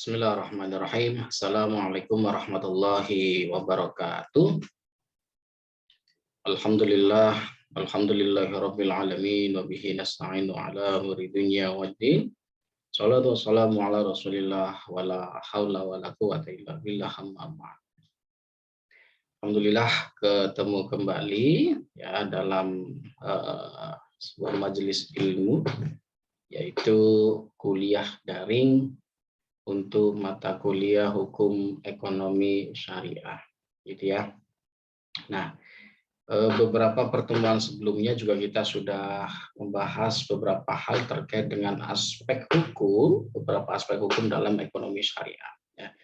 Bismillahirrahmanirrahim. Assalamualaikum warahmatullahi wabarakatuh. Alhamdulillah, alhamdulillahirabbil alamin wa bihi nasta'inu ala umuri dunya waddin. Shalatu wassalamu ala Rasulillah wa la haula wa la quwwata illa billah amma ba'd. Alhamdulillah ketemu kembali ya dalam sebuah majelis ilmu, yaitu kuliah daring untuk mata kuliah hukum ekonomi syariah, gitu ya. Nah, beberapa pertemuan sebelumnya juga kita sudah membahas beberapa hal terkait dengan aspek hukum, beberapa aspek hukum dalam ekonomi syariah. Ya.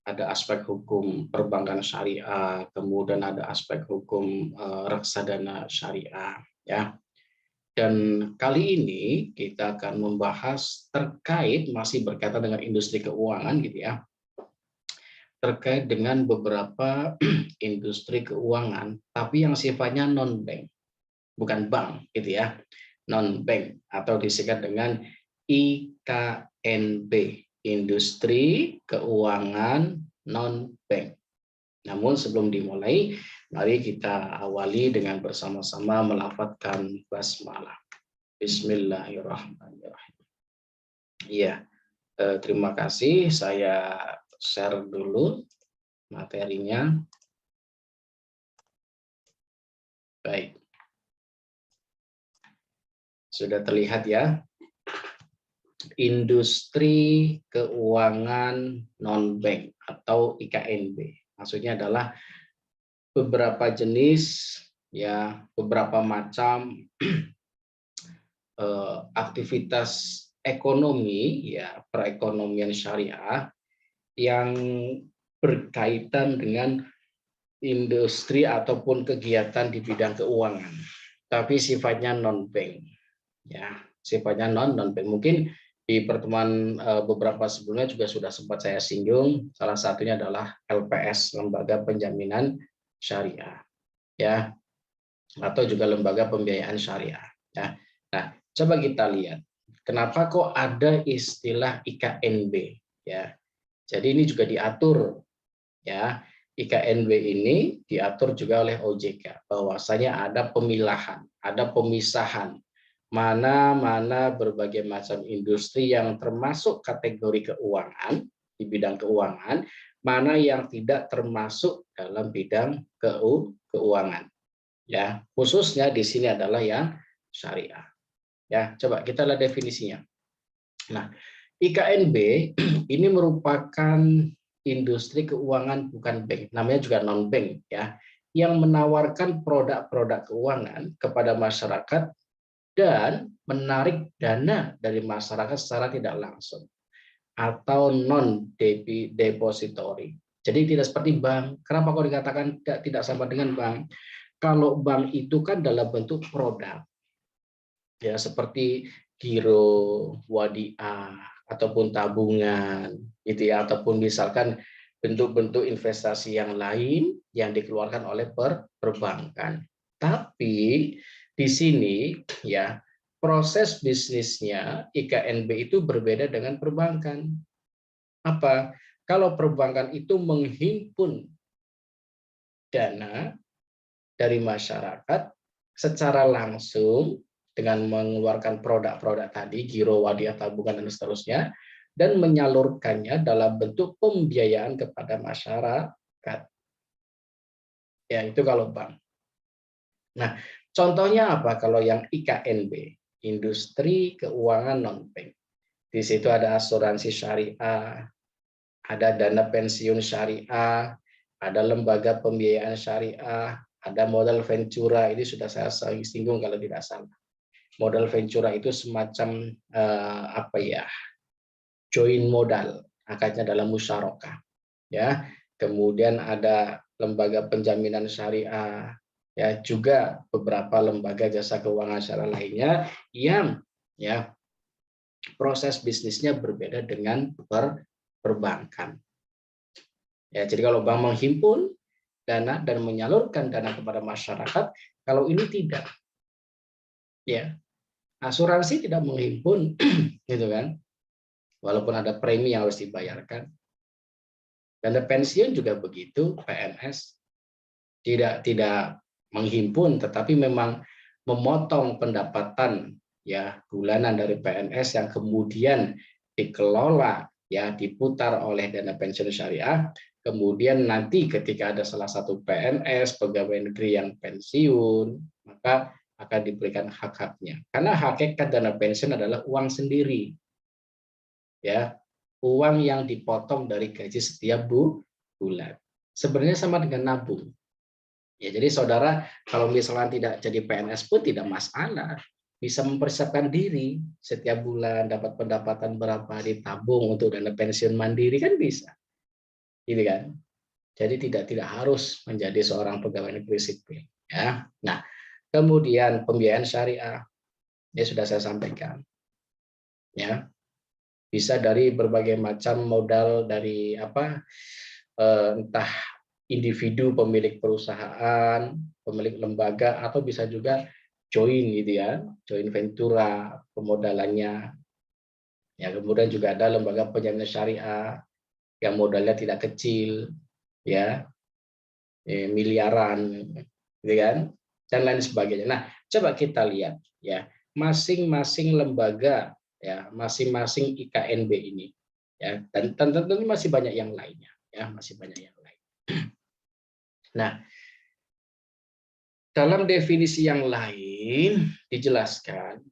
Ada aspek hukum perbankan syariah, kemudian ada aspek hukum reksadana syariah, ya. Dan kali ini kita akan membahas terkait, masih berkaitan dengan industri keuangan, gitu ya, terkait dengan beberapa industri keuangan, tapi yang sifatnya non-bank, bukan bank, gitu ya, non-bank, atau disingkat dengan IKNB, industri keuangan non-bank. Namun sebelum dimulai, mari kita awali dengan bersama-sama melafadzkan basmalah. Bismillahirrahmanirrahim. Iya, terima kasih. Saya share dulu materinya. Baik. Sudah terlihat ya. Industri keuangan non-bank atau IKNB. Maksudnya adalah beberapa jenis, ya, beberapa macam aktivitas ekonomi, ya, perekonomian syariah yang berkaitan dengan industri ataupun kegiatan di bidang keuangan, tapi sifatnya non-bank, ya, sifatnya non-bank. Mungkin di pertemuan beberapa sebelumnya juga sudah sempat saya singgung, salah satunya adalah LPS, Lembaga Penjaminan Syariah, ya, atau juga lembaga pembiayaan syariah, ya. Nah, coba kita lihat kenapa kok ada istilah IKNB, ya. Jadi ini juga diatur, ya. IKNB ini diatur juga oleh OJK, bahwasanya ada pemilahan, ada pemisahan mana berbagai macam industri yang termasuk kategori keuangan, di bidang keuangan, mana yang tidak termasuk dalam bidang keuangan, ya. Khususnya di sini adalah yang syariah, ya. Coba kita lihat definisinya. Nah, IKNB ini merupakan industri keuangan bukan bank, namanya juga non bank, ya, yang menawarkan produk-produk keuangan kepada masyarakat dan menarik dana dari masyarakat secara tidak langsung atau non depository. Jadi tidak seperti bank. Kenapa kok dikatakan tidak sama dengan bank? Kalau bank itu kan dalam bentuk produk, ya, seperti giro, wadiah, ataupun tabungan, gitu ya, ataupun misalkan bentuk-bentuk investasi yang lain yang dikeluarkan oleh perbankan. Tapi di sini, ya, proses bisnisnya IKNB itu berbeda dengan perbankan. Apa? Kalau perbankan itu menghimpun dana dari masyarakat secara langsung dengan mengeluarkan produk-produk tadi, giro, wadiah, tabungan, dan seterusnya, dan menyalurkannya dalam bentuk pembiayaan kepada masyarakat. Ya, itu kalau bank. Nah, contohnya apa kalau yang IKNB, industri keuangan non-bank? Di situ ada asuransi syariah, ada dana pensiun syariah, ada lembaga pembiayaan syariah, ada modal ventura. Ini sudah saya singgung kalau tidak salah. Modal ventura itu semacam apa ya? Join modal, akadnya dalam musyarakah, ya. Kemudian ada lembaga penjaminan syariah, ya, juga beberapa lembaga jasa keuangan syariah lainnya yang, ya, proses bisnisnya berbeda dengan perbankan. Ya, jadi kalau bank menghimpun dana dan menyalurkan dana kepada masyarakat, kalau ini tidak. Ya. Asuransi tidak menghimpun gitu kan. walaupun ada premi yang harus dibayarkan. Dana pensiun juga begitu, PNS tidak menghimpun, tetapi memang memotong pendapatan ya bulanan dari PNS yang kemudian dikelola ya diputar oleh dana pensiun syariah. Kemudian nanti ketika ada salah satu PNS pegawai negeri yang pensiun, maka akan diberikan hak-haknya. Karena hakikat dana pensiun adalah uang sendiri, ya, uang yang dipotong dari gaji setiap bulan. Sebenarnya sama dengan nabung. Ya, jadi saudara kalau misalnya tidak jadi PNS pun tidak masalah, bisa mempersiapkan diri setiap bulan dapat pendapatan berapa ditabung untuk dana pensiun mandiri kan bisa, gitu kan? Jadi tidak harus menjadi seorang pegawai negeri sipil. Ya, nah kemudian pembiayaan syariah, ya sudah saya sampaikan, ya bisa dari berbagai macam modal dari entah individu pemilik perusahaan, pemilik lembaga, atau bisa juga join gitu ya, join ventura pemodalannya. Ya, kemudian juga ada lembaga penjamin syariah yang modalnya tidak kecil, ya, miliaran, gitu kan, dan lain sebagainya. Nah, coba kita lihat ya, masing-masing lembaga ya, masing-masing IKNB ini ya, dan tentu masih banyak yang lainnya ya, masih banyak yang lain. Nah, dalam definisi yang lain dijelaskan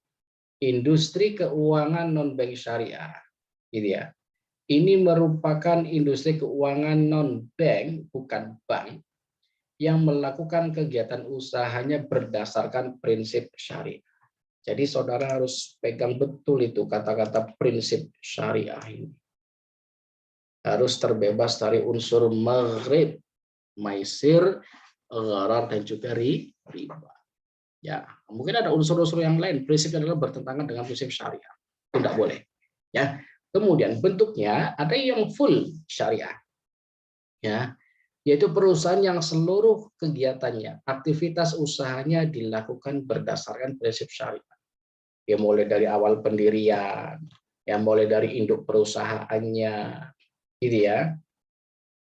industri keuangan non-bank syariah, gitu ya. Ini merupakan industri keuangan non-bank, bukan bank, yang melakukan kegiatan usahanya berdasarkan prinsip syariah. Jadi saudara harus pegang betul itu kata-kata prinsip syariah ini. Harus terbebas dari unsur maghrib, maisir, gharar, dan juga riba. Ya, mungkin ada unsur-unsur yang lain. Prinsipnya adalah bertentangan dengan prinsip syariah. Itu tidak boleh. Ya. Kemudian bentuknya ada yang full syariah. Ya, yaitu perusahaan yang seluruh kegiatannya, aktivitas usahanya dilakukan berdasarkan prinsip syariah. Ya, mulai dari awal pendirian, ya mulai dari induk perusahaannya, gitu ya,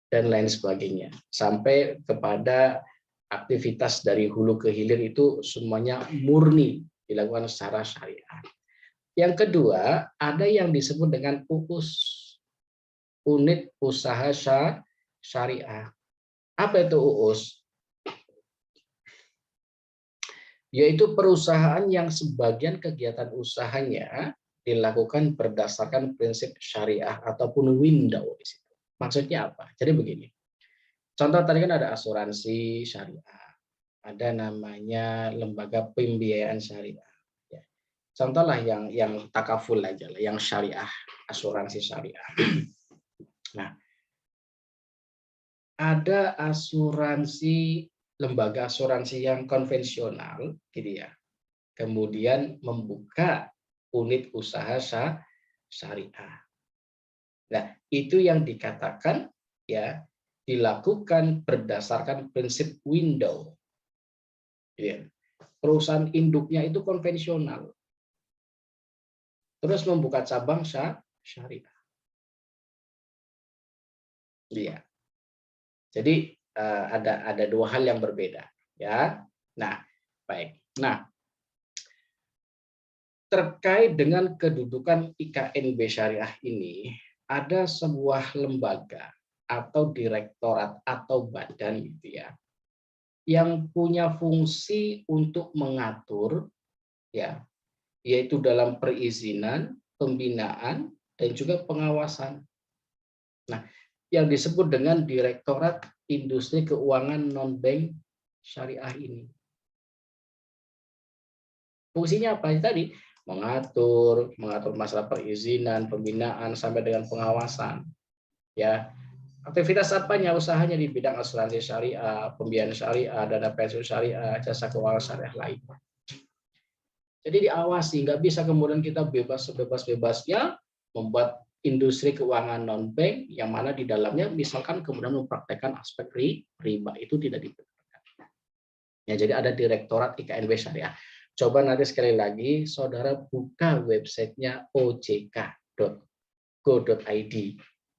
dan lain sebagainya, sampai kepada aktivitas dari hulu ke hilir itu semuanya murni dilakukan secara syariah. Yang kedua, ada yang disebut dengan UUS, unit usaha syariah. Apa itu UUS? Yaitu perusahaan yang sebagian kegiatan usahanya dilakukan berdasarkan prinsip syariah ataupun window di situ. Maksudnya apa? Jadi begini. Contoh tadi kan ada asuransi syariah, ada namanya lembaga pembiayaan syariah. Ya. Contohlah yang takaful aja lah, yang syariah, asuransi syariah. Nah, ada asuransi, lembaga asuransi yang konvensional, gitu ya. Kemudian membuka unit usaha syariah. Nah, itu yang dikatakan ya dilakukan berdasarkan prinsip window. Ya. Perusahaan induknya itu konvensional. Terus membuka cabang syariah. Iya. Jadi ada dua hal yang berbeda, ya. Nah, baik. Nah, terkait dengan kedudukan IKNB Syariah ini, ada sebuah lembaga atau direktorat atau badan gitu ya, yang punya fungsi untuk mengatur ya, yaitu dalam perizinan, pembinaan, dan juga pengawasan. Nah, yang disebut dengan Direktorat Industri Keuangan Non-Bank Syariah ini. Fungsinya apa tadi? Mengatur masalah perizinan, pembinaan, sampai dengan pengawasan. Ya, aktivitas apanya? Usahanya di bidang asuransi syariah, pembiayaan syariah, dana pensiun syariah, jasa keuangan syariah lain. Jadi diawasi, nggak bisa kemudian kita bebas-bebasnya membuat industri keuangan non-bank yang mana di dalamnya misalkan kemudian mempraktekkan aspek riba, itu tidak dibenarkan. Ya, jadi ada Direktorat IKNB Syariah. Coba nanti sekali lagi saudara buka websitenya ojk.id. ojk.go.id,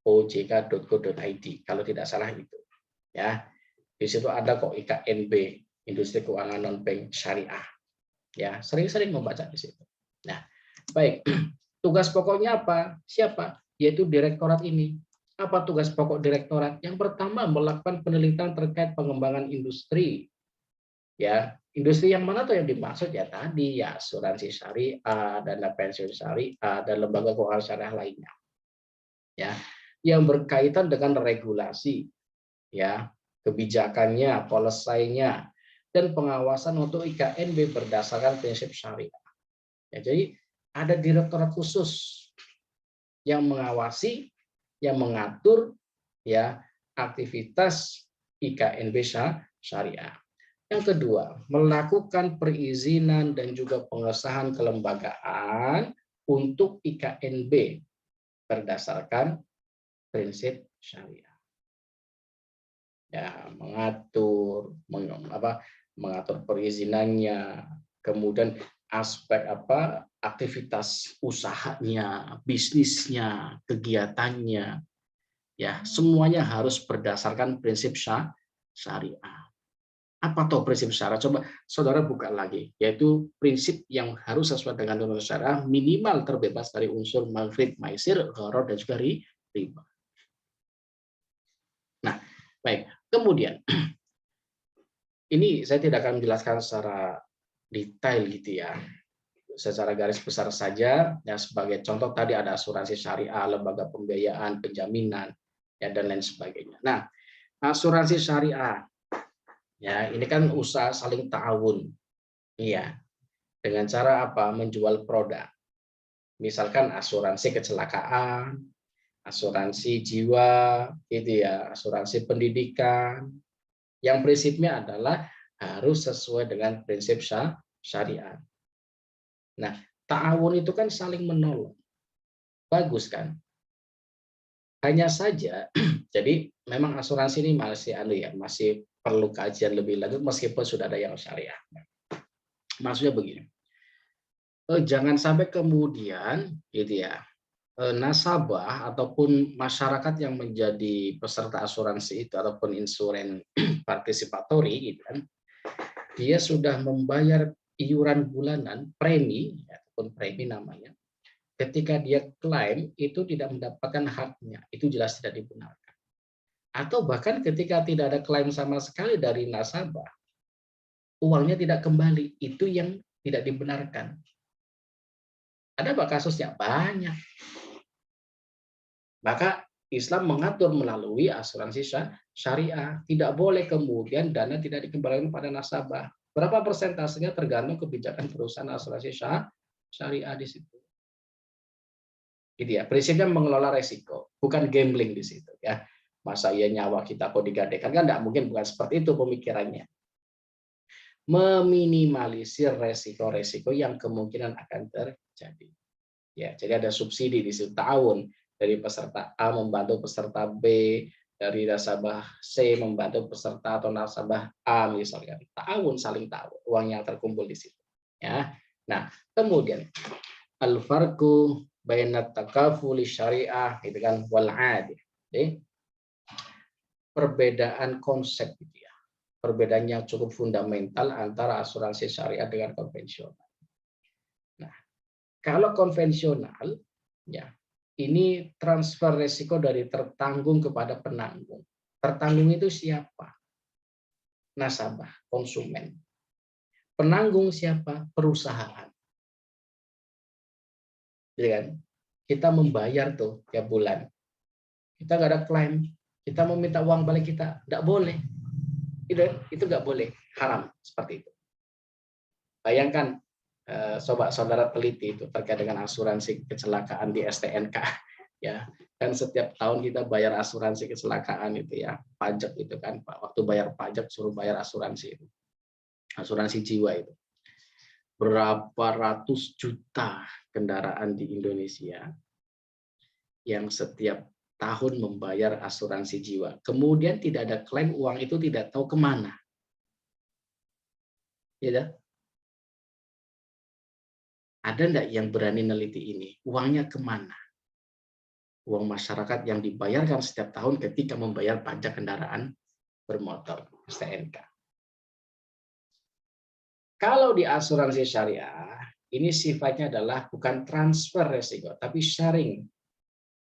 ojk.go.id kalau tidak salah itu. Ya, di situ ada kok IKNB, Industri Keuangan Non Bank Syariah. Ya, sering-sering membaca di situ. Nah, baik. Tugas pokoknya apa? Siapa? Yaitu direktorat ini. Apa tugas pokok direktorat? Yang pertama, melakukan penelitian terkait pengembangan industri. Ya, industri yang mana tuh yang dimaksud ya tadi ya asuransi syariah, dana pensiun syariah, dan lembaga keuangan syariah lainnya. Ya, yang berkaitan dengan regulasi, ya, kebijakannya, policy-nya, dan pengawasan untuk IKNB berdasarkan prinsip syariah. Ya, jadi ada direktorat khusus yang mengawasi, yang mengatur ya aktivitas IKNB syariah. Yang kedua, melakukan perizinan dan juga pengesahan kelembagaan untuk IKNB berdasarkan prinsip syariah. Ya, mengatur perizinannya, kemudian aspek aktivitas usahanya, bisnisnya, kegiatannya, ya semuanya harus berdasarkan prinsip syariah. Apa tuh prinsip syariah? Coba saudara buka lagi, yaitu prinsip yang harus sesuai dengan norma syariah, minimal terbebas dari unsur maghrib, maisir, gharar, dan juga riba. Nah, baik. Kemudian, ini saya tidak akan menjelaskan secara detail gitu ya. Secara garis besar saja, ya sebagai contoh tadi ada asuransi syariah, lembaga pembiayaan, penjaminan, ya dan lain sebagainya. Nah, asuransi syariah, ya ini kan usaha saling ta'awun, iya, dengan cara apa? Menjual produk. Misalkan asuransi kecelakaan, asuransi jiwa, gitu ya, asuransi pendidikan. Yang prinsipnya adalah harus sesuai dengan prinsip syariat. Nah, ta'awun itu kan saling menolong. Bagus kan? Hanya saja, jadi memang asuransi ini masih perlu kajian lebih lanjut meskipun sudah ada yang syariah. Maksudnya begini, jangan sampai kemudian gitu ya, nasabah ataupun masyarakat yang menjadi peserta asuransi itu ataupun insuran partisipatori gitu kan, dia sudah membayar iuran bulanan premi ataupun premi namanya, ketika dia klaim itu tidak mendapatkan haknya, itu jelas tidak dibenarkan. Atau bahkan ketika tidak ada klaim sama sekali dari nasabah, uangnya tidak kembali, itu yang tidak dibenarkan. Ada apa kasusnya? Banyak. Maka Islam mengatur melalui asuransi syariah. Tidak boleh kemudian dana tidak dikembalikan pada nasabah. Berapa persentasenya tergantung kebijakan perusahaan asuransi syariah di situ. Gitu ya. Prinsipnya mengelola resiko, bukan gambling di situ ya. Masa iya nyawa kita kok digadaikan, kan enggak mungkin, bukan seperti itu pemikirannya. Meminimalisir resiko-resiko yang kemungkinan akan terjadi. Ya, jadi ada subsidi di situ tahun dari peserta A membantu peserta B, dari nasabah C membantu peserta atau nasabah A misalnya. Tahun saling tahu uang yang terkumpul di situ. Ya. Nah, kemudian al-farqu bainat takafuli syariah itu kan wal adi. Jadi perbedaan konsep gitu ya. Perbedaan yang cukup fundamental antara asuransi syariah dengan konvensional. Nah, kalau konvensional ya, ini transfer risiko dari tertanggung kepada penanggung. Tertanggung itu siapa? Nasabah, konsumen. Penanggung siapa? Perusahaan. Jadi kan, kita membayar tuh tiap bulan. Kita nggak ada klaim, kita mau minta uang balik kita, nggak boleh. Itu nggak boleh, haram seperti itu. Bayangkan, sobat saudara teliti itu terkait dengan asuransi kecelakaan di STNK, ya. Dan setiap tahun kita bayar asuransi kecelakaan itu ya, pajak itu kan, waktu bayar pajak suruh bayar asuransi itu, asuransi jiwa itu. Berapa ratus juta kendaraan di Indonesia yang setiap tahun membayar asuransi jiwa. Kemudian tidak ada klaim, uang itu tidak tahu kemana. Ya, ada enggak yang berani neliti ini? Uangnya kemana? uang masyarakat yang dibayarkan setiap tahun ketika membayar pajak kendaraan bermotor STNK. Kalau di asuransi syariah, ini sifatnya adalah bukan transfer resiko, tapi sharing.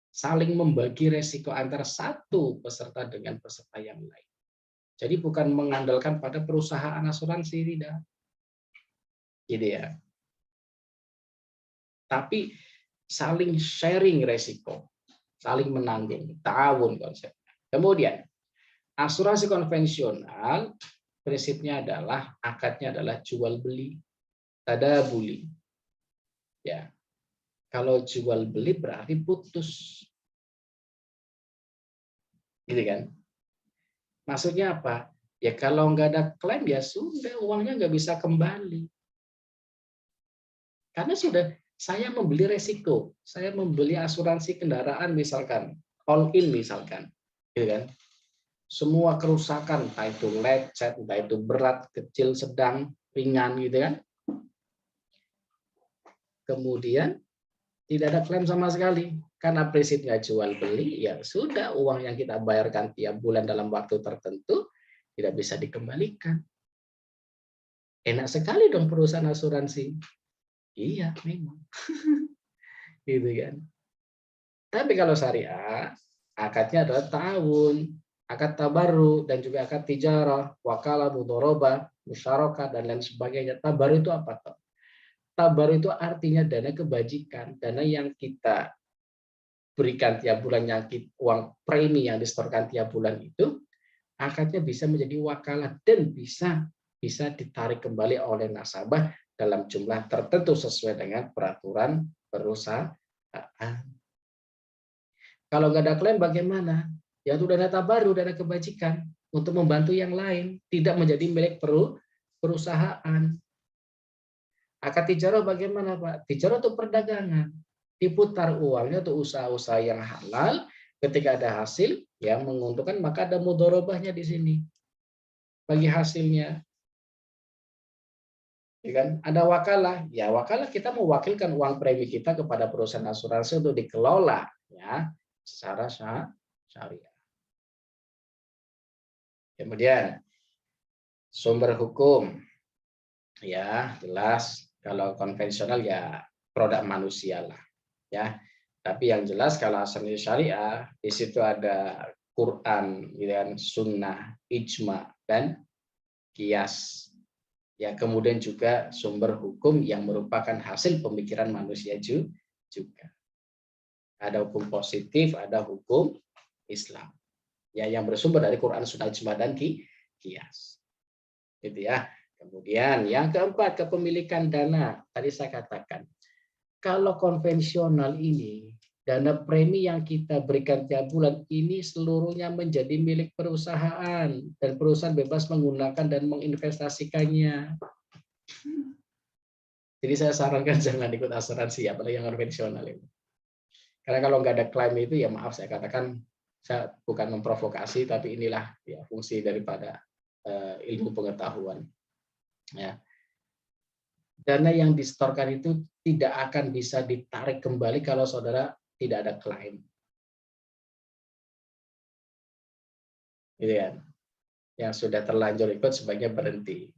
Saling membagi resiko antara satu peserta dengan peserta yang lain. Jadi bukan mengandalkan pada perusahaan asuransi, tidak. Gitu ya. Tapi saling sharing resiko, saling menanggung, ta'awun konsepnya. Kemudian, asuransi konvensional prinsipnya adalah akadnya adalah jual beli, tadabuli. Ya. Kalau jual beli berarti putus. Gitu kan? Maksudnya apa? Ya kalau nggak ada klaim ya sudah, uangnya nggak bisa kembali. Karena sudah saya membeli resiko, saya membeli asuransi kendaraan misalkan, all in misalkan, gitu kan? Semua kerusakan, entah itu lecet, entah itu berat, kecil, sedang, ringan, gitu kan? Kemudian tidak ada klaim sama sekali. Karena prinsipnya jual beli, ya sudah uang yang kita bayarkan tiap bulan dalam waktu tertentu tidak bisa dikembalikan. Enak sekali dong perusahaan asuransi. Iya, memang. Gitu kan. Tapi kalau syariah, akadnya adalah tahun, akad tabaru, dan juga akad tijarah, wakalah, mudharabah, musyarakah, dan lain sebagainya. Tabaru itu apa? Tabaru itu artinya dana kebajikan, dana yang kita berikan tiap bulan, yang uang premi yang disetorkan tiap bulan itu, akadnya bisa menjadi wakalah dan bisa ditarik kembali oleh nasabah dalam jumlah tertentu sesuai dengan peraturan perusahaan. Kalau nggak ada klaim bagaimana? Ya itu dana tabaru, dana kebajikan untuk membantu yang lain, tidak menjadi milik perusahaan. Akad tijarah bagaimana, Pak? Tijarah itu perdagangan. Diputar uangnya untuk usaha-usaha yang halal, ketika ada hasil yang menguntungkan maka ada mudharabahnya di sini. Bagi hasilnya. Ya kan? Ada wakalah. Ya, wakalah kita mewakilkan uang premi kita kepada perusahaan asuransi untuk dikelola ya secara syariah. Kemudian sumber hukum. Ya, jelas kalau konvensional ya produk manusia lah. Ya. Tapi yang jelas kalau asuransi syariah di situ ada Quran, dan sunnah, ijma dan kias. Ya, kemudian juga sumber hukum yang merupakan hasil pemikiran manusia juga. Ada hukum positif, ada hukum Islam. Ya, yang bersumber dari Quran, sunnah, ijma dan kias. Gitu ya. Kemudian yang keempat, kepemilikan dana. Tadi saya katakan, kalau konvensional ini, dana premi yang kita berikan tiap bulan ini seluruhnya menjadi milik perusahaan dan perusahaan bebas menggunakan dan menginvestasikannya. Jadi saya sarankan jangan ikut asuransi, apalagi yang konvensional ini. Karena kalau nggak ada klaim itu, ya maaf saya katakan, saya bukan memprovokasi, tapi inilah ya fungsi daripada ilmu pengetahuan. Ya. Dana yang disetorkan itu tidak akan bisa ditarik kembali kalau saudara tidak ada klaim. Gitu kan? Yang sudah terlanjur ikut sebaiknya berhenti.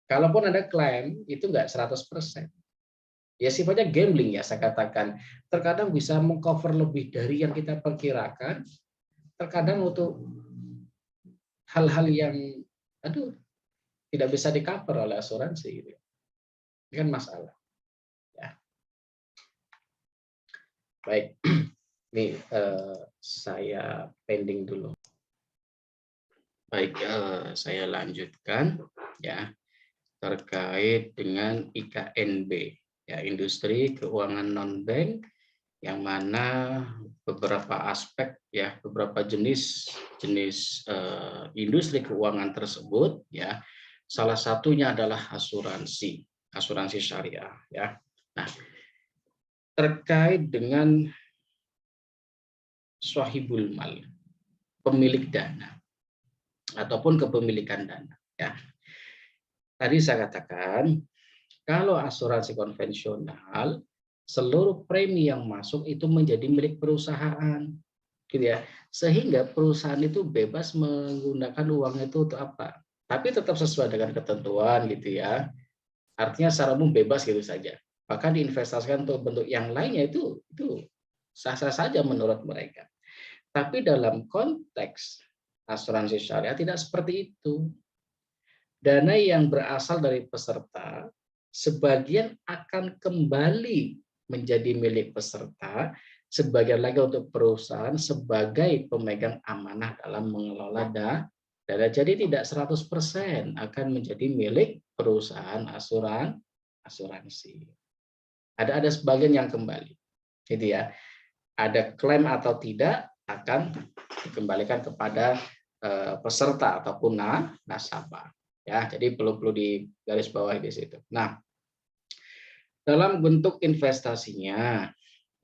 Kalaupun ada klaim, itu nggak 100%. Ya sifatnya gambling ya saya katakan. Terkadang bisa mengcover lebih dari yang kita perkirakan. Terkadang untuk hal-hal yang tidak bisa di-cover oleh asuransi gitu. Ini kan masalah. Ya. Baik. Ini saya pending dulu. Baik, saya lanjutkan ya terkait dengan IKNB, ya industri keuangan non bank, yang mana beberapa aspek ya beberapa jenis industri keuangan tersebut ya salah satunya adalah asuransi syariah ya. Nah, terkait dengan swahibul mal, pemilik dana ataupun kepemilikan dana ya. Tadi saya katakan kalau asuransi konvensional seluruh premi yang masuk itu menjadi milik perusahaan, gitu ya. Sehingga perusahaan itu bebas menggunakan uang itu untuk apa, tapi tetap sesuai dengan ketentuan, gitu ya. Artinya secara umum bebas gitu saja. Bahkan diinvestasikan untuk bentuk yang lainnya itu sah-sah saja menurut mereka. Tapi dalam konteks asuransi syariah tidak seperti itu. Dana yang berasal dari peserta sebagian akan kembali menjadi milik peserta, sebagian lagi untuk perusahaan sebagai pemegang amanah dalam mengelola dana. Jadi tidak 100% akan menjadi milik perusahaan asuransi. Ada sebagian yang kembali, gitu ya. Ada klaim atau tidak akan dikembalikan kepada peserta ataupun nasabah. Ya, jadi perlu di garis bawah di situ. Nah, dalam bentuk investasinya,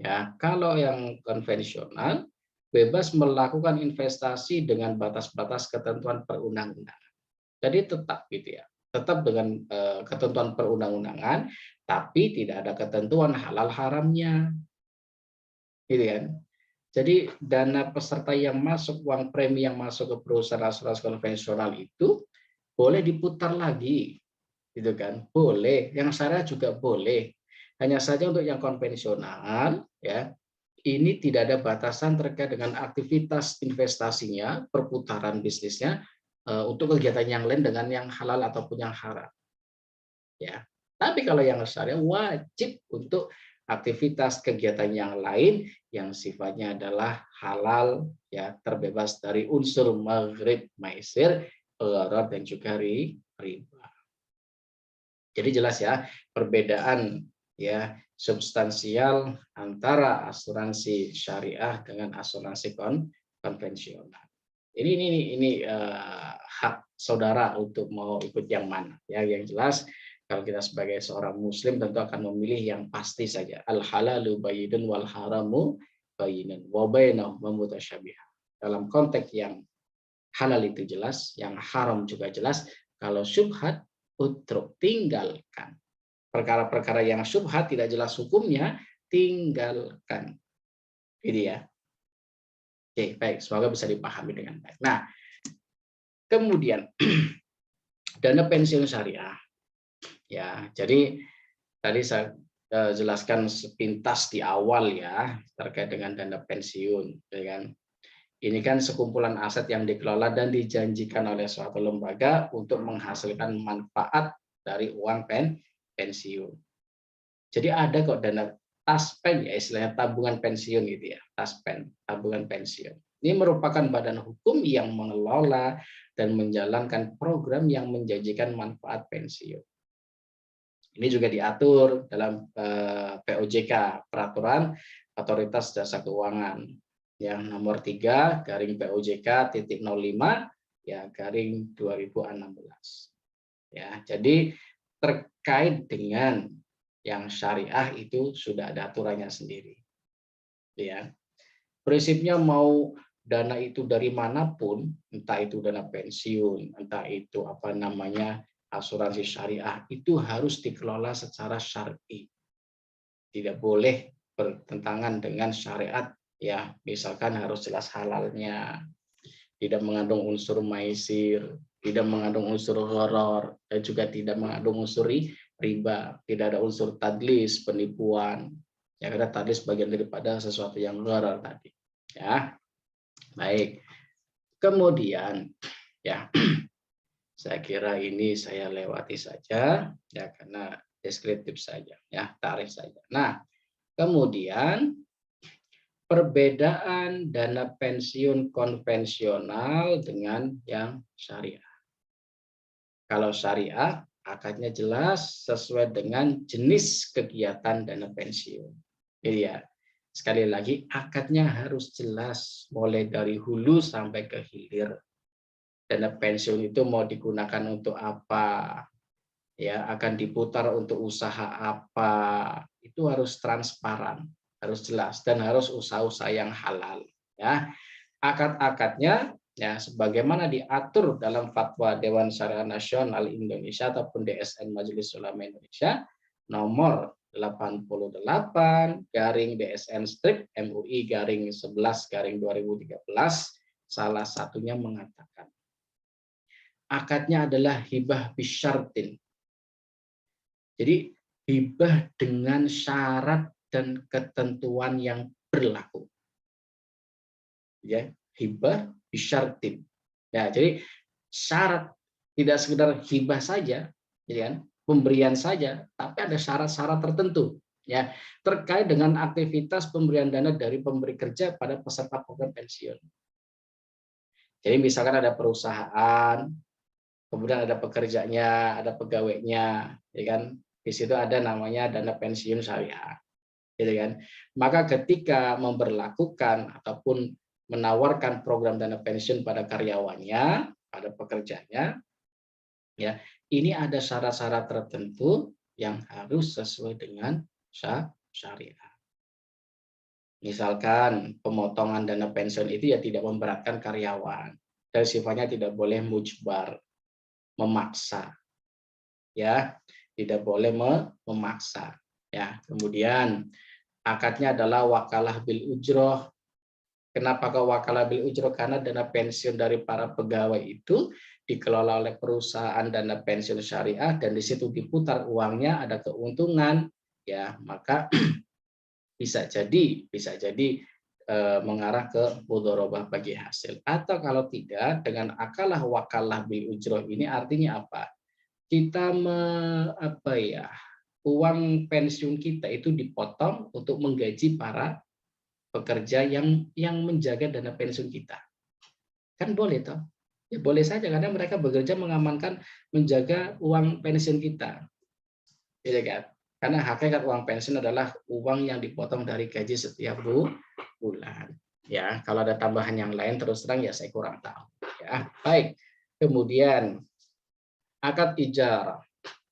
ya, kalau yang konvensional bebas melakukan investasi dengan batas-batas ketentuan perundang-undangan. Jadi tetap gitu ya, tetap dengan ketentuan perundang-undangan, tapi tidak ada ketentuan halal haramnya, gitu kan. Jadi dana peserta yang masuk, uang premi yang masuk ke perusahaan asuransi konvensional itu boleh diputar lagi, gitu kan? Boleh. Yang syariah juga boleh. Hanya saja untuk yang konvensional, ya, ini tidak ada batasan terkait dengan aktivitas investasinya, perputaran bisnisnya untuk kegiatan yang lain dengan yang halal ataupun yang haram. Ya. Tapi kalau yang syariah wajib untuk aktivitas kegiatan yang lain yang sifatnya adalah halal, ya, terbebas dari unsur maghrib, maisir, gharar, dan juga riba. Jadi jelas ya perbedaan ya substansial antara asuransi syariah dengan asuransi konvensional. Ini hak saudara untuk mau ikut yang mana. Ya, yang jelas kalau kita sebagai seorang muslim tentu akan memilih yang pasti saja. Al halalu bayyinun wal haramu bayyinun wa bainahuma mutasyabihat. Dalam konteks yang halal itu jelas, yang haram juga jelas. Kalau syubhat, utruk, tinggalkan. Perkara-perkara yang syubhat tidak jelas hukumnya, tinggalkan. Ini ya. Oke, baik. Semoga bisa dipahami dengan baik. Nah, kemudian dana pensiun syariah. Ya, jadi tadi saya jelaskan sepintas di awal ya terkait dengan dana pensiun, ya kan. Ini kan sekumpulan aset yang dikelola dan dijanjikan oleh suatu lembaga untuk menghasilkan manfaat dari uang pensiun. Jadi ada kok dana taspen, ya istilahnya tabungan pensiun gitu ya, taspen, tabungan pensiun. Ini merupakan badan hukum yang mengelola dan menjalankan program yang menjanjikan manfaat pensiun. Ini juga diatur dalam POJK, Peraturan Otoritas Jasa Keuangan, yang nomor 3 garing POJK titik 05 ya garing 2016. Ya, jadi terkait dengan yang syariah itu sudah ada aturannya sendiri. Ya. Prinsipnya mau dana itu dari manapun, entah itu dana pensiun, entah itu apa namanya asuransi syariah, itu harus dikelola secara syar'i. Tidak boleh bertentangan dengan syariat, ya, misalkan harus jelas halalnya, tidak mengandung unsur maisir, tidak mengandung unsur gharar, dan juga tidak mengandung unsur riba, tidak ada unsur tadlis, penipuan. Ya, karena tadlis bagian daripada sesuatu yang gharar tadi. Ya, baik. Kemudian, ya, saya kira ini saya lewati saja, ya, karena deskriptif saja, ya, tarif saja. Nah, kemudian perbedaan dana pensiun konvensional dengan yang syariah. Kalau syariah, akadnya jelas sesuai dengan jenis kegiatan dana pensiun. Jadi ya, sekali lagi akadnya harus jelas mulai dari hulu sampai ke hilir. Dana pensiun itu mau digunakan untuk apa? Ya, akan diputar untuk usaha apa? Itu harus transparan, harus jelas, dan harus usaha-usaha yang halal. Ya, akad-akadnya ya sebagaimana diatur dalam Fatwa Dewan Syariah Nasional Indonesia ataupun DSN Majelis Ulama Indonesia nomor 88/BSN/MUI/11/2013 salah satunya mengatakan akadnya adalah hibah bisyartin. Jadi hibah dengan syarat dan ketentuan yang berlaku. Ya, hibah bisyartin. Ya, jadi syarat, tidak sekedar hibah saja, ya kan, pemberian saja, tapi ada syarat-syarat tertentu ya terkait dengan aktivitas pemberian dana dari pemberi kerja pada peserta program pensiun. Jadi misalkan ada perusahaan, kemudian ada pekerjanya, ada pegawainya, ya kan? Di situ ada namanya dana pensiun syariah, gitu kan? Maka ketika memberlakukan ataupun menawarkan program dana pensiun pada karyawannya, pada pekerjanya, ya, ini ada syarat-syarat tertentu yang harus sesuai dengan syariah. Misalkan pemotongan dana pensiun itu ya tidak memberatkan karyawan dan sifatnya tidak boleh mujbar, memaksa, ya, tidak boleh memaksa, ya. Kemudian akadnya adalah wakalah bil ujroh. Kenapa kau wakalah bil ujroh? Karena dana pensiun dari para pegawai itu dikelola oleh perusahaan dana pensiun syariah dan di situ diputar uangnya, ada keuntungan, ya, maka bisa jadi mengarah ke mudharabah bagi hasil. Atau kalau tidak, dengan akalah wakalah bil ujroh ini artinya apa? Kita uang pensiun kita itu dipotong untuk menggaji para pekerja yang menjaga dana pensiun kita. Kan boleh toh? Ya boleh saja karena mereka bekerja mengamankan, menjaga uang pensiun kita. Gitu kan? Karena hakikat uang pensiun adalah uang yang dipotong dari gaji setiap bulan. Ya, kalau ada tambahan yang lain terus terang ya saya kurang tahu. Ya, baik. Kemudian akad ijarah.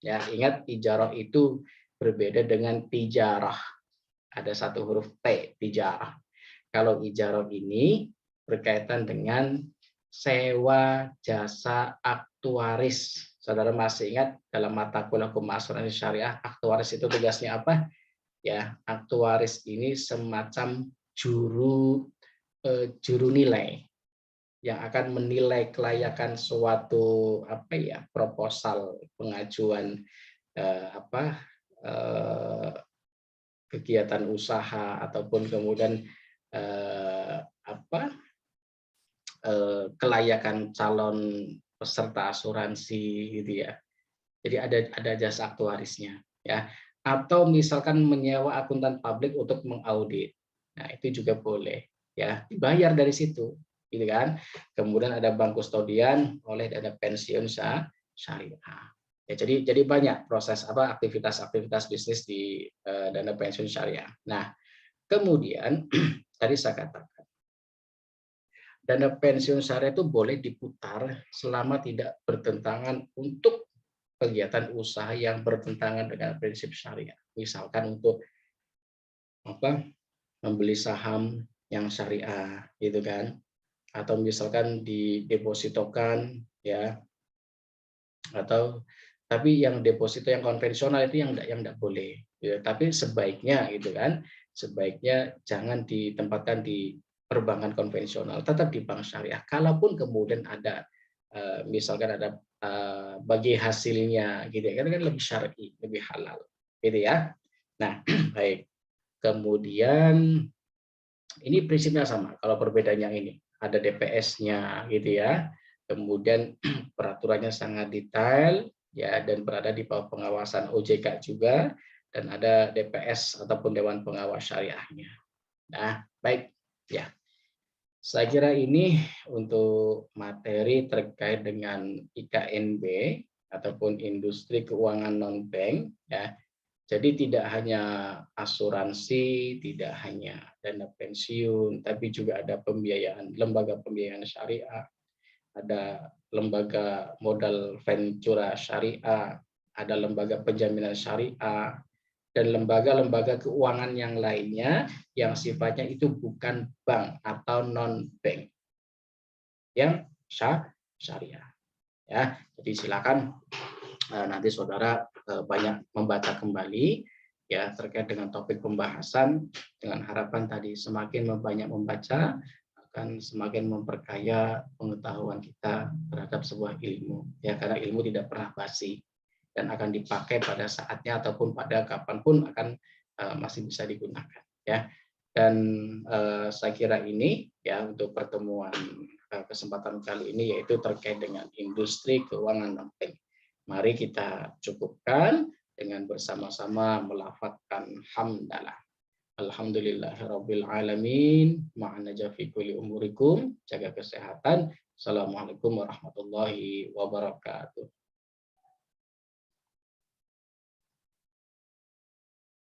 Ya, ingat ijarah itu berbeda dengan tijarah. Ada satu huruf T, tijarah. Kalau ijarah ini berkaitan dengan sewa jasa aktuaris. Saudara masih ingat dalam mata kuliah hukum asuransi syariah, aktuaris itu tugasnya apa? Ya, aktuaris ini semacam juru nilai yang akan menilai kelayakan suatu proposal pengajuan kegiatan usaha ataupun kemudian kelayakan calon peserta asuransi gitu ya. Jadi ada jasa aktuarisnya ya. Atau misalkan menyewa akuntan publik untuk mengaudit. Nah, itu juga boleh ya, dibayar dari situ gitu kan. Kemudian ada bank kustodian oleh dana pensiun syariah. Ya, jadi banyak proses aktivitas bisnis di dana pensiun syariah. Nah, kemudian tadi saya katakan dana pensiun syariah itu boleh diputar selama tidak bertentangan untuk kegiatan usaha yang bertentangan dengan prinsip syariah. Misalkan untuk membeli saham yang syariah, gitu kan? Atau misalkan didepositokan, ya. Atau tapi yang deposito yang konvensional itu yang enggak boleh. Ya, tapi sebaiknya gitu kan, sebaiknya jangan ditempatkan di perbankan konvensional, tetap di bank syariah. Kalaupun kemudian ada misalkan ada bagi hasilnya gitu ya, kan lebih syar'i, lebih halal gitu ya. Nah, baik. Kemudian ini prinsipnya sama. Kalau perbedaannya yang ini ada DPS-nya gitu ya. Kemudian peraturannya sangat detail ya dan berada di bawah pengawasan OJK juga dan ada DPS ataupun Dewan Pengawas Syariahnya. Nah, baik ya. Saya kira ini untuk materi terkait dengan IKNB ataupun industri keuangan non bank ya. Jadi tidak hanya asuransi, tidak hanya dana pensiun, tapi juga ada pembiayaan, lembaga pembiayaan syariah, ada lembaga modal ventura syariah, ada lembaga penjaminan syariah, dan lembaga-lembaga keuangan yang lainnya yang sifatnya itu bukan bank atau non-bank yang syariah. Ya, jadi silakan nanti saudara banyak membaca kembali ya terkait dengan topik pembahasan, dengan harapan tadi semakin banyak membaca akan semakin memperkaya pengetahuan kita terhadap sebuah ilmu, ya, karena ilmu tidak pernah basi dan akan dipakai pada saatnya ataupun pada kapanpun akan masih bisa digunakan, ya. Dan saya kira ini ya untuk pertemuan kesempatan kali ini yaitu terkait dengan industri keuangan non-bank. Mari kita cukupkan dengan bersama-sama melafadzkan hamdalah. Alhamdulillahirabbil alamin. Ma'ana jafi kulli umurikum. Jaga kesehatan. Assalamualaikum warahmatullahi wabarakatuh.